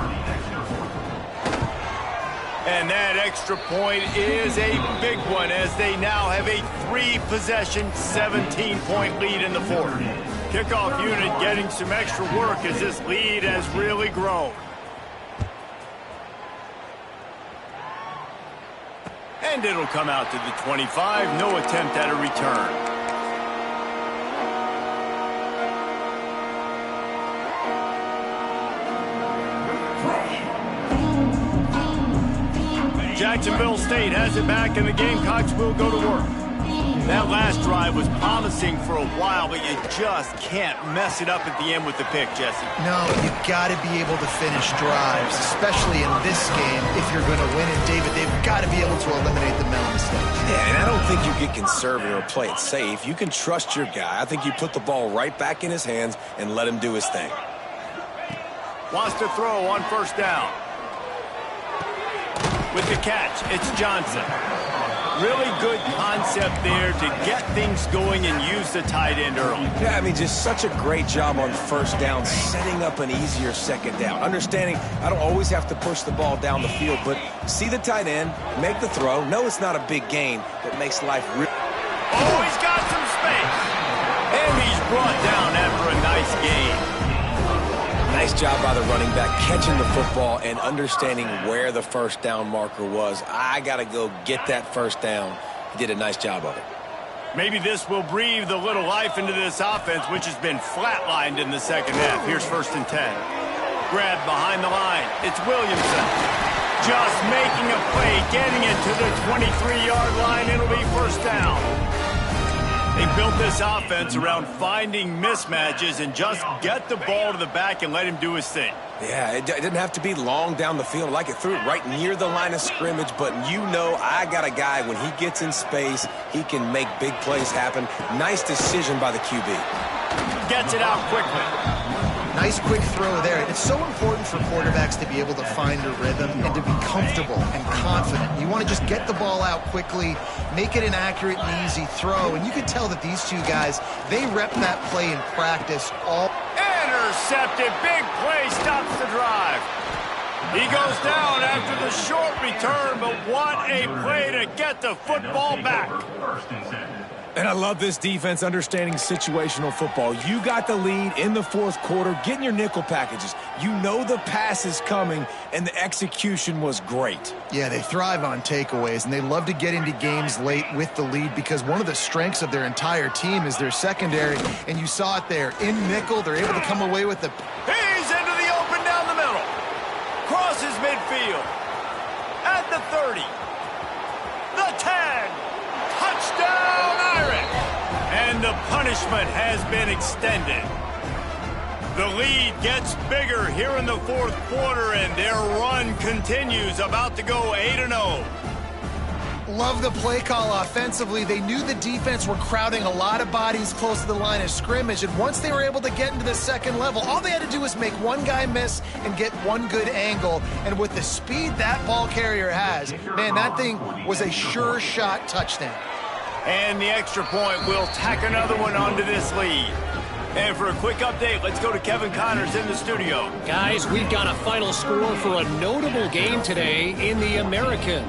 Speaker 1: And that extra point is a big one as they now have a 3-possession, 17-point lead in the 4th. Kickoff unit getting some extra work as this lead has really grown. And it'll come out to the 25. No attempt at a return. Jacksonville State has it back, and the Gamecocks will go to work. That last drive was promising for a while, but you just can't mess it up at the end with the pick, Jesse.
Speaker 3: No, you got to be able to finish drives, especially in this game if you're going to win. And, David, they've got to be able to eliminate the mental mistakes.
Speaker 2: Yeah, and I don't think you get conservative or play it safe. You can trust your guy. I think you put the ball right back in his hands and let him do his thing.
Speaker 1: Wants to throw on first down. With the catch, it's Johnson. Really good concept there to get things going and use the tight end early.
Speaker 2: Yeah, I mean, just such a great job on first down, setting up an easier second down. Understanding I don't always have to push the ball down the field, but see the tight end, make the throw. No, it's not a big gain, but makes life real.
Speaker 1: Oh, he's got some space. And he's brought down after a nice gain.
Speaker 2: Nice job by the running back, catching the football and understanding where the first down marker was. I got to go get that first down. He did a nice job of it.
Speaker 1: Maybe this will breathe a little life into this offense, which has been flatlined in the second half. Here's 1st and 10. Grab behind the line. It's Williamson. Just making a play, getting it to the 23-yard line. It'll be first down. They built this offense around finding mismatches and just get the ball to the back and let him do his thing.
Speaker 2: Yeah, it didn't have to be long down the field. Like it threw it right near the line of scrimmage, but you know I got a guy, when he gets in space, he can make big plays happen. Nice decision by the QB.
Speaker 1: Gets it out quickly.
Speaker 3: Nice quick throw there. It's so important for quarterbacks to be able to find a rhythm and to be comfortable and confident. You want to just get the ball out quickly, make it an accurate and easy throw. And you can tell that these two guys, they rep that play in practice all.
Speaker 1: Intercepted. Big play stops the drive. He goes down after the short return, but what a play to get the football back.
Speaker 2: And I love this defense understanding situational football. You got the lead in the 4th quarter, getting your nickel packages. You know the pass is coming, and the execution was great.
Speaker 3: Yeah, they thrive on takeaways, and they love to get into games late with the lead because one of the strengths of their entire team is their secondary, and you saw it there. In nickel, they're able to come away with the...
Speaker 1: He's into the open down the middle. Crosses midfield. At the 30. The 10. Touchdown, Irish! And the punishment has been extended. The lead gets bigger here in the 4th quarter, and their run continues, about to go 8-0.
Speaker 3: Love the play call offensively. They knew the defense were crowding a lot of bodies close to the line of scrimmage, and once they were able to get into the second level, all they had to do was make one guy miss and get one good angle. And with the speed that ball carrier has, man, that thing was a sure shot touchdown.
Speaker 1: And the extra point will tack another one onto this lead. And for a quick update, let's go to Kevin Connors in the studio.
Speaker 5: Guys, we've got a final score for a notable game today in the American.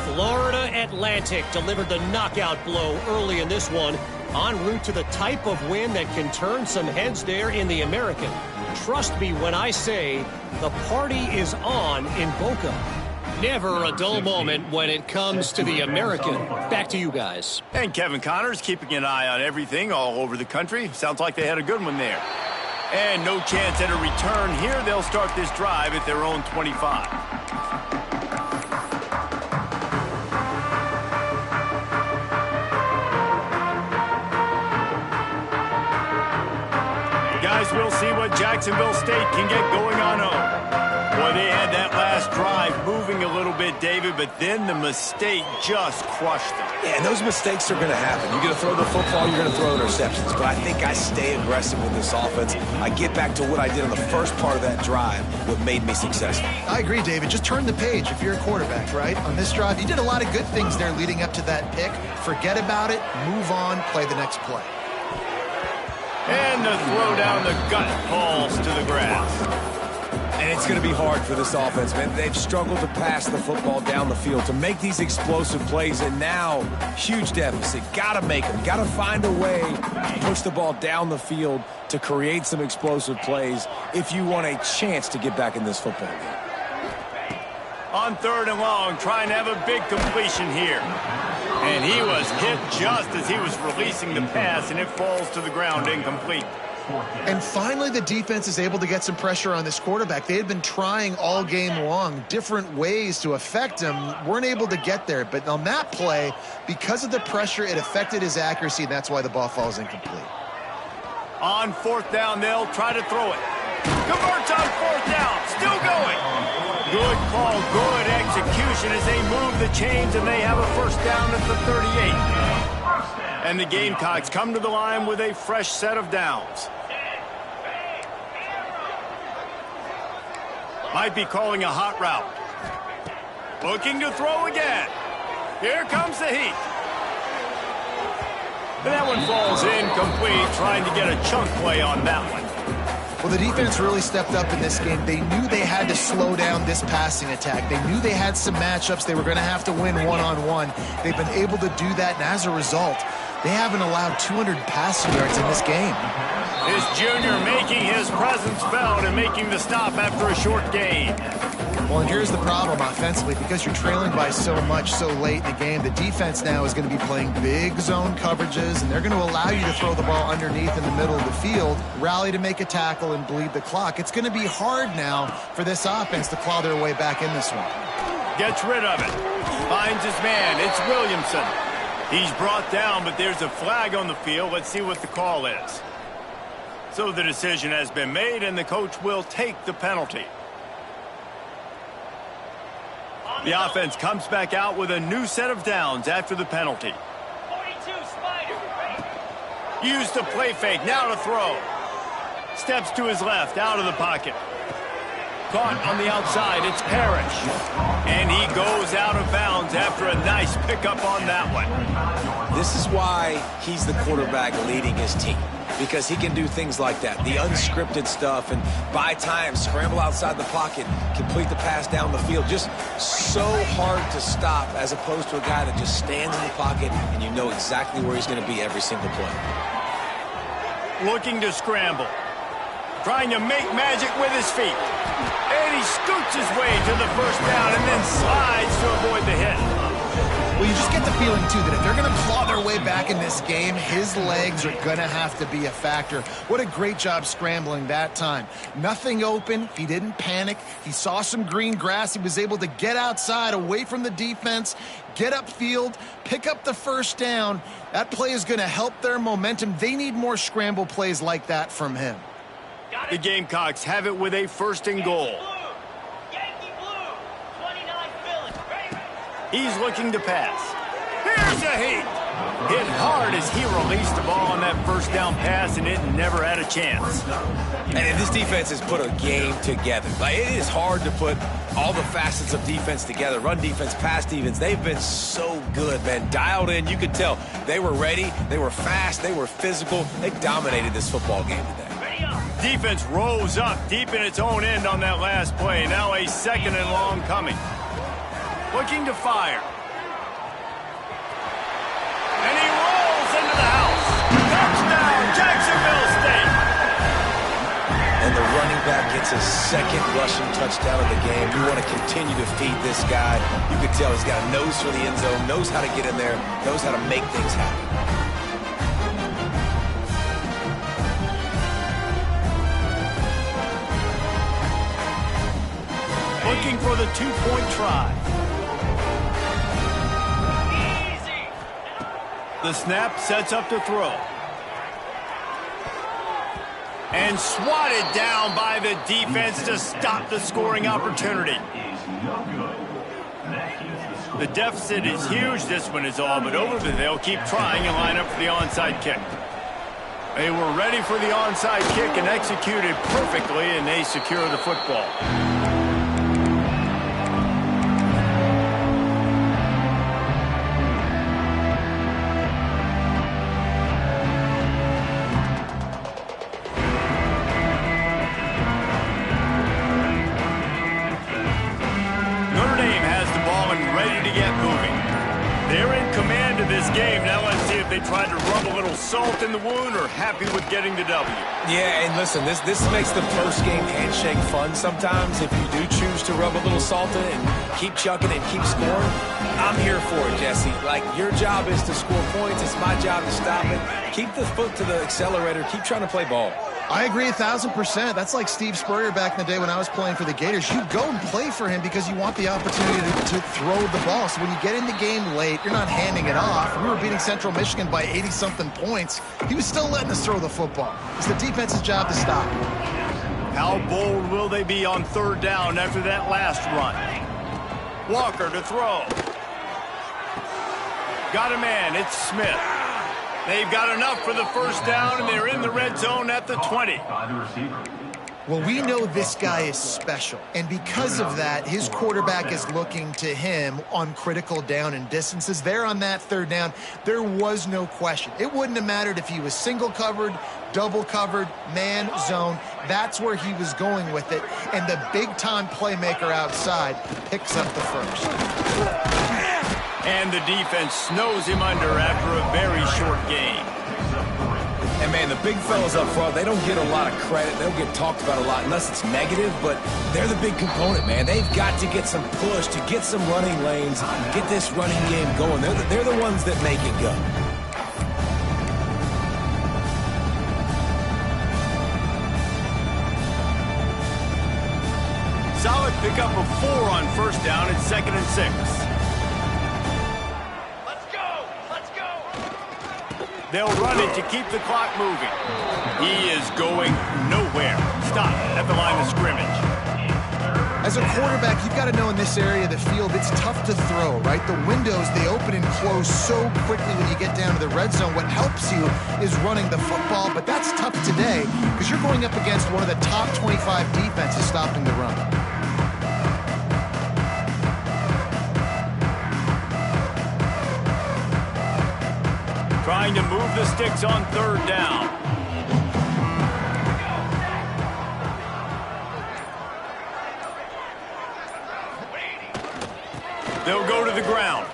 Speaker 5: Florida Atlantic delivered the knockout blow early in this one, en route to the type of win that can turn some heads there in the American. Trust me when I say the party is on in Boca. Never a dull moment when it comes to the American. Back to you guys.
Speaker 1: And Kevin Connors keeping an eye on everything all over the country. Sounds like they had a good one there. And no chance at a return here. They'll start this drive at their own 25. Guys, we'll see what Jacksonville State can get going on home. Boy, they had that last drive moving a little bit, David, but then the mistake just crushed them.
Speaker 2: Yeah, and those mistakes are going to happen. You're going to throw the football, you're going to throw interceptions. But I think I stay aggressive with this offense. I get back to what I did on the first part of that drive, what made me successful.
Speaker 3: I agree, David. Just turn the page if you're a quarterback, right? On this drive, you did a lot of good things there leading up to that pick. Forget about it, move on, play the next play.
Speaker 1: And the throw down the gut falls to the grass.
Speaker 2: And it's going to be hard for this offense, man. They've struggled to pass the football down the field, to make these explosive plays, and now, huge deficit. Got to make them. Got to find a way to push the ball down the field to create some explosive plays if you want a chance to get back in this football game.
Speaker 1: On 3rd and long, trying to have a big completion here. And he was hit just as he was releasing the pass, and it falls to the ground incomplete.
Speaker 3: And finally, the defense is able to get some pressure on this quarterback. They had been trying all game long, different ways to affect him, weren't able to get there. But on that play, because of the pressure, it affected his accuracy, and that's why the ball falls incomplete.
Speaker 1: On 4th down, they'll try to throw it. Converts on 4th down, still going. Good call, good execution as they move the chains, and they have a first down at the 38. And the Gamecocks come to the line with a fresh set of downs. Might be calling a hot route. Looking to throw again. Here comes the heat. And that one falls incomplete, trying to get a chunk play on that one.
Speaker 3: Well, the defense really stepped up in this game. They knew they had to slow down this passing attack. They knew they had some matchups they were going to have to win one-on-one. They've been able to do that, and as a result, they haven't allowed 200 passing yards in this game.
Speaker 1: This junior making his presence felt and making the stop after a short gain.
Speaker 3: Well, and here's the problem offensively. Because you're trailing by so much so late in the game, the defense now is going to be playing big zone coverages, and they're going to allow you to throw the ball underneath in the middle of the field, rally to make a tackle, and bleed the clock. It's going to be hard now for this offense to claw their way back in this one.
Speaker 1: Gets rid of it. Finds his man. It's Williamson. He's brought down, but there's a flag on the field. Let's see what the call is. So the decision has been made, and the coach will take the penalty. The offense comes back out with a new set of downs after the penalty.
Speaker 6: 42, Spider.
Speaker 1: Used the play fake, now to throw. Steps to his left, out of the pocket. Caught on the outside, it's Parrish. And he goes out of bounds after a nice pickup on that one.
Speaker 2: This is why he's the quarterback leading his team, because he can do things like that, the unscripted stuff, and buy time, scramble outside the pocket, complete the pass down the field. Just so hard to stop as opposed to a guy that just stands in the pocket and you know exactly where he's going to be every single play.
Speaker 1: Looking to scramble. Trying to make magic with his feet. And he scoots his way to the first down and then slides to avoid the hit.
Speaker 3: Well, you just get the feeling, too, that if they're going to claw their way back in this game, his legs are going to have to be a factor. What a great job scrambling that time. Nothing open. He didn't panic. He saw some green grass. He was able to get outside, away from the defense, get upfield, pick up the first down. That play is going to help their momentum. They need more scramble plays like that from him.
Speaker 1: The Gamecocks have it with a first and goal.
Speaker 6: Yankee Blue. 29 Phillies.
Speaker 1: He's looking to pass. Here's a heat. Hit hard as he released the ball on that first down pass, and it never had a chance.
Speaker 2: And this defense has put a game together. Like, it is hard to put all the facets of defense together. Run defense, pass defense. They've been so good, man. Dialed in. You could tell they were ready. They were fast. They were physical. They dominated this football game today.
Speaker 1: Defense rose up deep in its own end on that last play. Now a second and long coming. Looking to fire. And he rolls into the house. Touchdown, Jacksonville State.
Speaker 2: And the running back gets his second rushing touchdown of the game. We want to continue to feed this guy. You can tell he's got a nose for the end zone, knows how to get in there, knows how to make things happen.
Speaker 1: Looking for the two-point try.
Speaker 6: Easy.
Speaker 1: The snap sets up to throw. And swatted down by the defense to stop the scoring opportunity. The deficit is huge. This one is all but over, but they'll keep trying and line up for the onside kick. They were ready for the onside kick and executed perfectly, and they secure the football. Trying to rub a little salt in the wound or happy with getting the W?
Speaker 2: Yeah, and listen, this makes the post-game handshake fun sometimes. If you do choose to rub a little salt in it and keep chucking and keep scoring, I'm here for it, Jesse. Like, your job is to score points. It's my job to stop it. Keep the foot to the accelerator. Keep trying to play ball.
Speaker 3: I agree 1,000%. That's like Steve Spurrier back in the day when I was playing for the Gators. You go and play for him because you want the opportunity to throw the ball. So when you get in the game late, you're not handing it off. We were beating Central Michigan by 80-something points. He was still letting us throw the football. It's the defense's job to stop.
Speaker 1: How bold will they be on third down after that last run? Walker to throw. Got a man. It's Smith. They've got enough for the first down, and they're in the red zone at the 20.
Speaker 4: By the receiver.
Speaker 3: Well, we know this guy is special, and because of that, his quarterback is looking to him on critical down and distances. There on that third down, there was no question. It wouldn't have mattered if he was single covered, double covered, man, zone. That's where he was going with it, and the big-time playmaker outside picks up the first.
Speaker 1: And the defense snows him under after a very short game.
Speaker 2: And, man, the big fellas up front, they don't get a lot of credit. They don't get talked about a lot unless it's negative, but they're the big component, man. They've got to get some push, to get some running lanes, get this running game going. They're the ones that make it go.
Speaker 1: Solid pickup of 4 on first down. It's 2nd and 6. They'll run it to keep the clock moving. He is going nowhere. Stop at the line of scrimmage.
Speaker 3: As a quarterback, you've got to know in this area of the field, it's tough to throw, right? The windows, they open and close so quickly when you get down to the red zone. What helps you is running the football, but that's tough today because you're going up against one of the top 25 defenses stopping the run.
Speaker 1: Trying to move the sticks on third down. They'll go to the ground.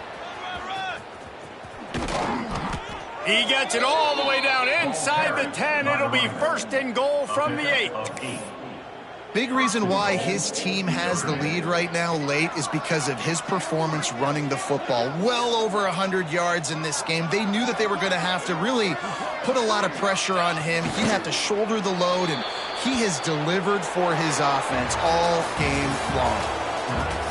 Speaker 1: He gets it all the way down inside the 10. It'll be 1st and goal from the 8.
Speaker 3: Big reason why his team has the lead right now late is because of his performance running the football. Well over 100 yards in this game. They knew that they were going to have to really put a lot of pressure on him. He'd have to shoulder the load, and he has delivered for his offense all game long.